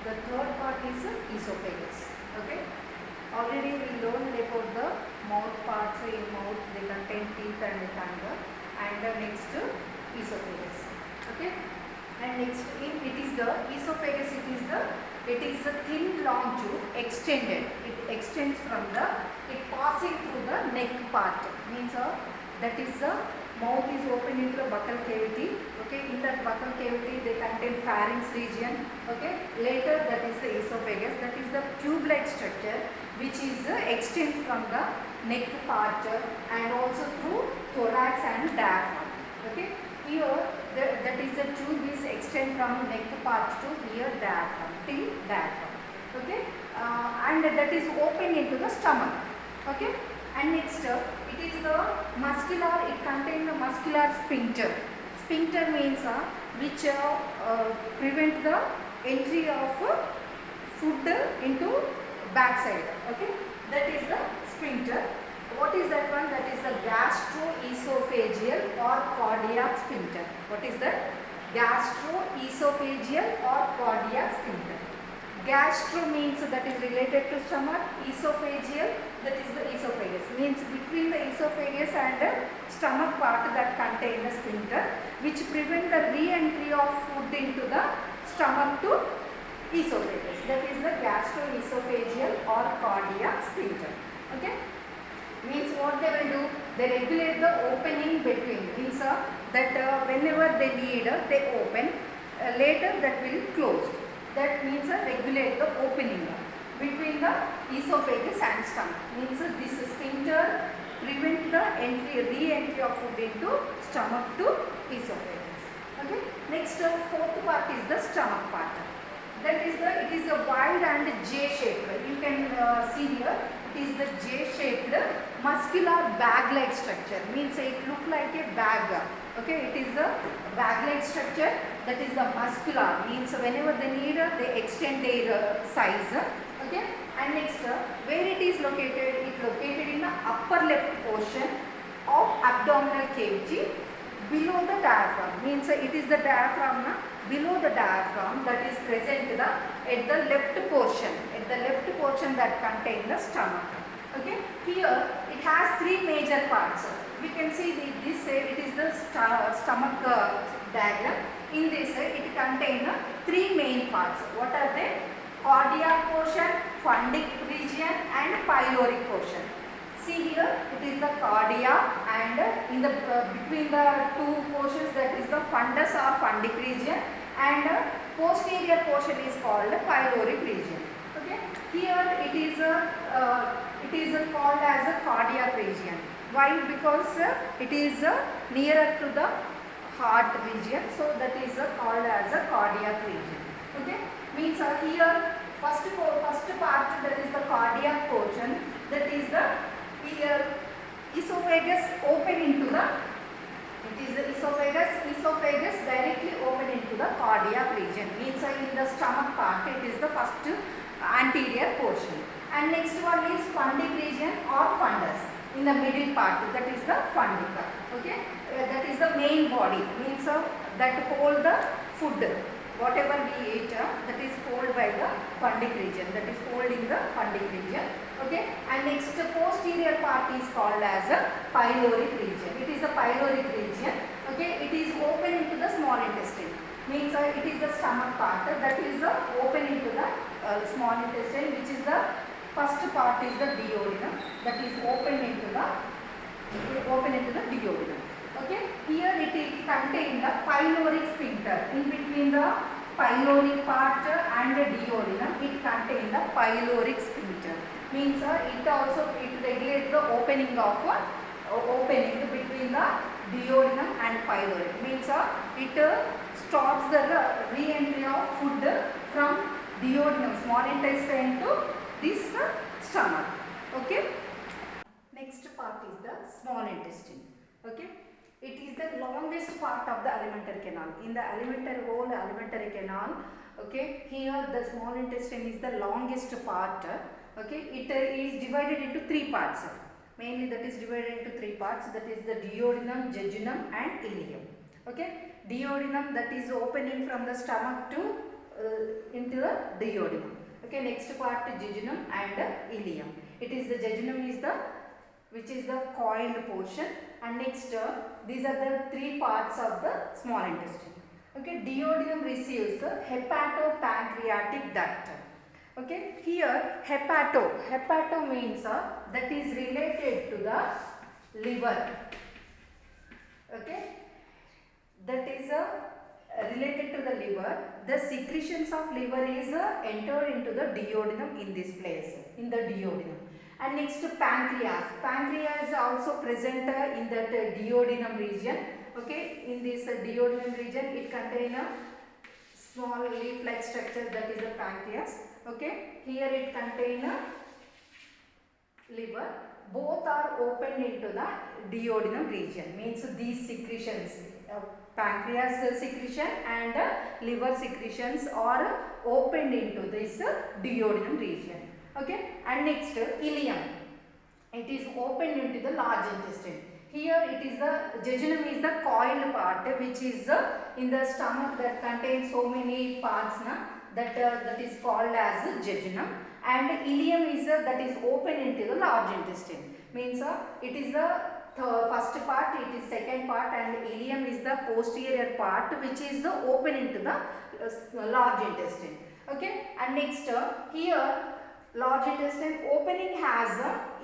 The third part is esophagus. Okay. Already we learned about the mouth parts. In mouth they contain teeth and tongue, and next esophagus. Okay. And next it is the esophagus. It is the thin long tube extended. It extends from the passing through the neck part. Means that is the mouth is open into the buccal cavity. Okay, in that buccal cavity they contain pharynx region. Okay, later that is the esophagus. That is the tube-like structure which is extends from the neck part and also through thorax and diaphragm. Okay, here that is the tube is extend from neck part to here diaphragm till diaphragm. Okay, and that is open into the stomach. Okay, and next it is the muscular. It contains the muscular sphincter. Sphincter means which prevent the entry of food into backside. Okay, that is the sphincter. What is that one? That is the gastroesophageal or cardiac sphincter. What is that? Gastroesophageal or cardiac sphincter. Gastro means that is related to stomach. Esophageal, that is the esophagus. Means between the esophagus and the stomach part that contain the sphincter, which prevent the re-entry of food into the stomach to esophagus. That is the gastroesophageal or cardiac sphincter. Okay. Means what they will do? They regulate the opening between. Means that whenever they need, they open. Later that will close. That means regulate the opening between the esophagus and stomach. Means this sphincter prevent the re-entry of food into stomach to esophagus. Okay. Next, fourth part is the stomach part. That is it is a wide and J-shaped. You can see here. It is the J-shaped muscular bag-like structure. Means it look like a bag. Okay, it is a bag-like structure. That is the muscular. Means whenever they need, they extend their size. Okay, and next, where it is located? It located in the upper left portion of abdominal cavity below the diaphragm. Means it is the diaphragm below the diaphragm that is present at the left portion. At the left portion that contain the stomach. Okay, here it has three major parts. We can see this it is the stomach diagram. In this it contains three main parts. What are they? Cardiac portion, fundic region and pyloric portion. See here, it is the cardia, and in the between the two portions, that is the fundus or fundic region, and posterior portion is called the pyloric region. Okay, here it is called as a cardiac region. Why? Because it is nearer to the heart region, so that is called as a cardiac region. Okay, means here first part, that is the cardiac portion, that is the esophagus open into the, it is the esophagus directly open into the cardiac region. Means in the stomach part, it is the first anterior portion. And next one is fundic region or fundus. In the middle part, that is the fundica. Okay, that is the main body. Means that hold the food. Whatever we eat, that is held by the fundic region. That is held in the fundic region. Okay, and next posterior part is called as a pyloric region. It is the pyloric region. Okay, it is open into the small intestine. Means it is the stomach part that is open into the small intestine, which is the first part is the duodenum, that is open into the duodenum. Okay, here it is contain the pyloric sphincter. In between the pyloric part and the duodenum, it contains the pyloric sphincter. Means it regulates the opening opening between the duodenum and pyloric. Means it stops the re-entry of food from duodenum, small intestine, to this stomach. Okay. Next part is the small intestine. Okay. It is the longest part of the alimentary canal. In the whole alimentary canal, okay, here the small intestine is the longest part. Okay, it is divided into three parts. Mainly that is divided into three parts. That is the duodenum, jejunum and ileum. Okay, duodenum, that is opening from the stomach to into the duodenum. Okay, next part jejunum and ileum. It is the jejunum is the which is the coiled portion, and next these are the three parts of the small intestine. Okay, duodenum receives the hepatopancreatic duct. Okay, here hepato means that is related to the liver. Okay, that is related to the liver. The secretions of liver is entered into the duodenum in this place, in the duodenum. And next pancreas. Pancreas is also present in that duodenum region. Okay, in this duodenum region it contains a small leaf-like structure, that is the pancreas. Okay, here it contains liver. Both are opened into the duodenum region. Means these secretions, pancreas secretion and liver secretions are opened into this duodenum region. Okay, and next ileum. It is opened into the large intestine. Here it is the jejunum is the coiled part which is in the stomach that contains so many parts that is called as jejunum, and ileum is that is open into the large intestine. Means it is the first part, it is second part, and ileum is the posterior part which is open into the large intestine. Okay, and next here large intestine opening has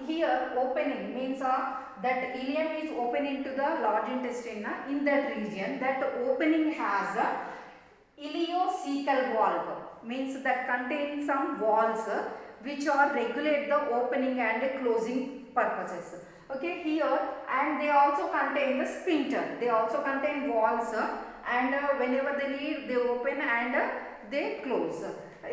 here opening means that ileum is open into the large intestine in that region. That opening has ileocecal valve, means that contains some valves which are regulate the opening and closing purposes. Okay, here, and they also contain the sphincter. They also contain valves and whenever they need they open and they close.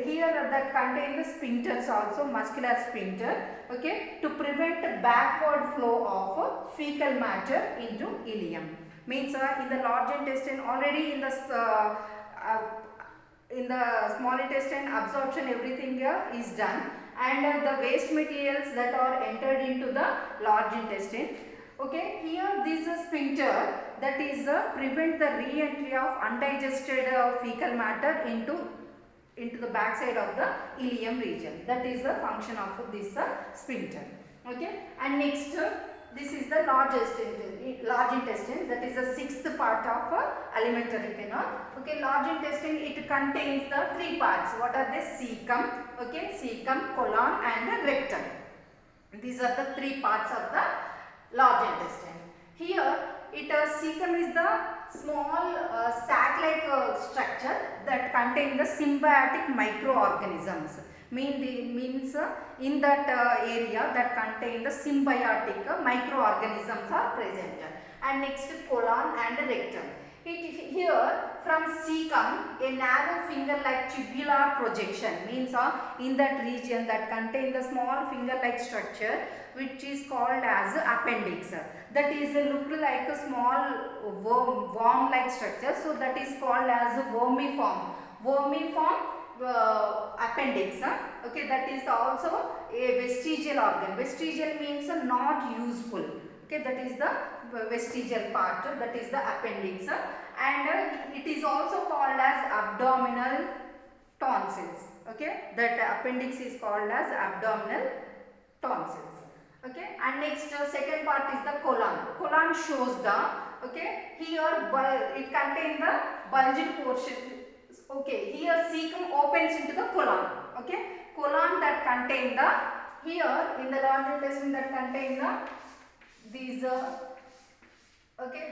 Here that contain the sphincters also, muscular sphincter. Okay, to prevent backward flow of fecal matter into ileum. Means in the large intestine already in the small intestine absorption everything is done, and the waste materials that are entered into the large intestine. Okay, here this sphincter that is prevent the re-entry of undigested fecal matter into the backside of the ileum region. That is the function of this sphincter. Okay, and next this is the large intestine, that is the sixth part of alimentary canal. Okay, large intestine, it contains the three parts. What are they? Cecum, okay, cecum, colon and rectum. These are the three parts of the large intestine. Here cecum is the small sac-like structure that contain the symbiotic microorganisms. Means in that area that contain the symbiotic microorganisms are present. And next colon and rectum. Here from cecum a narrow finger-like tubular projection, means in that region that contain the small finger-like structure which is called as appendix. That is looked like a small worm-like structure, so that is called as vermiform. Appendix. Okay, that is also a vestigial organ. Vestigial means not useful. Okay, that is the vestigial part, that is the appendix, and it is also called as abdominal tonsils. Okay, that appendix is called as abdominal tonsils. Okay, and next second part is the colon. Colon shows the, okay, here it contains the bulged portion. Okay, here cecum opens into the colon. Okay, colon that contain the, here in the large intestine that contain the these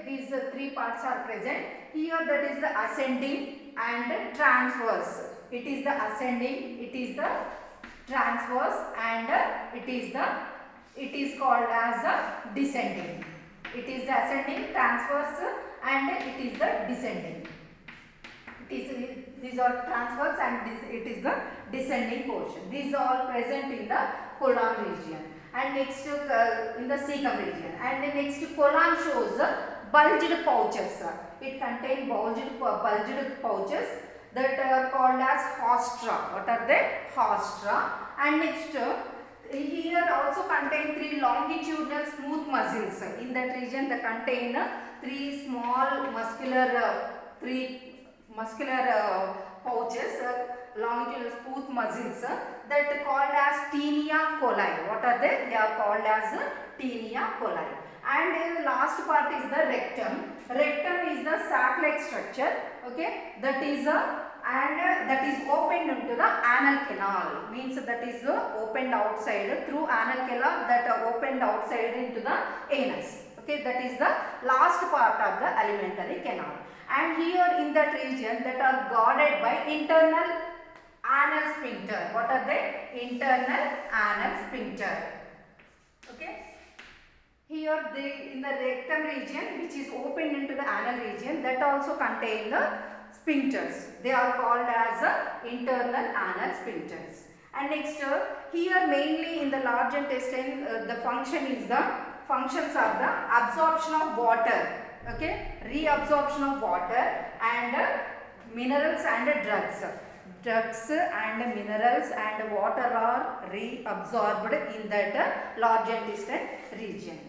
these three parts are present. Here that is the ascending and transverse. It is the ascending, it is the transverse, and it is called as the descending. It is the ascending, transverse, and it is the descending. These are transverse and it is the descending portion. These are all present in the colon region, and next in the cecum region. And the next colon shows bulged pouches. It contains bulged pouches that are called as haustra. What are they? Haustra. And next here also contain three longitudinal smooth muscles. In that region they contain three small muscular pouches, longitudinal smooth muscles that called as tinea coli. What are they? They are called as tinea coli. And the last part is the rectum. Rectum is the sac-like structure. Okay, that is that is opened into the anal canal. Means that is opened outside through anal canal, that opened outside into the anus. Okay, that is the last part of the alimentary canal. And here in that region that are guarded by internal anal sphincter. What are they? Internal anal sphincter. Okay. Here in the rectum region, which is opened into the anal region, that also contain the sphincters. They are called as internal anal sphincters. And next, here mainly in the large intestine, the functions are the absorption of water. Okay, reabsorption of water and minerals and drugs. Drugs and minerals and water are reabsorbed in that large intestine region.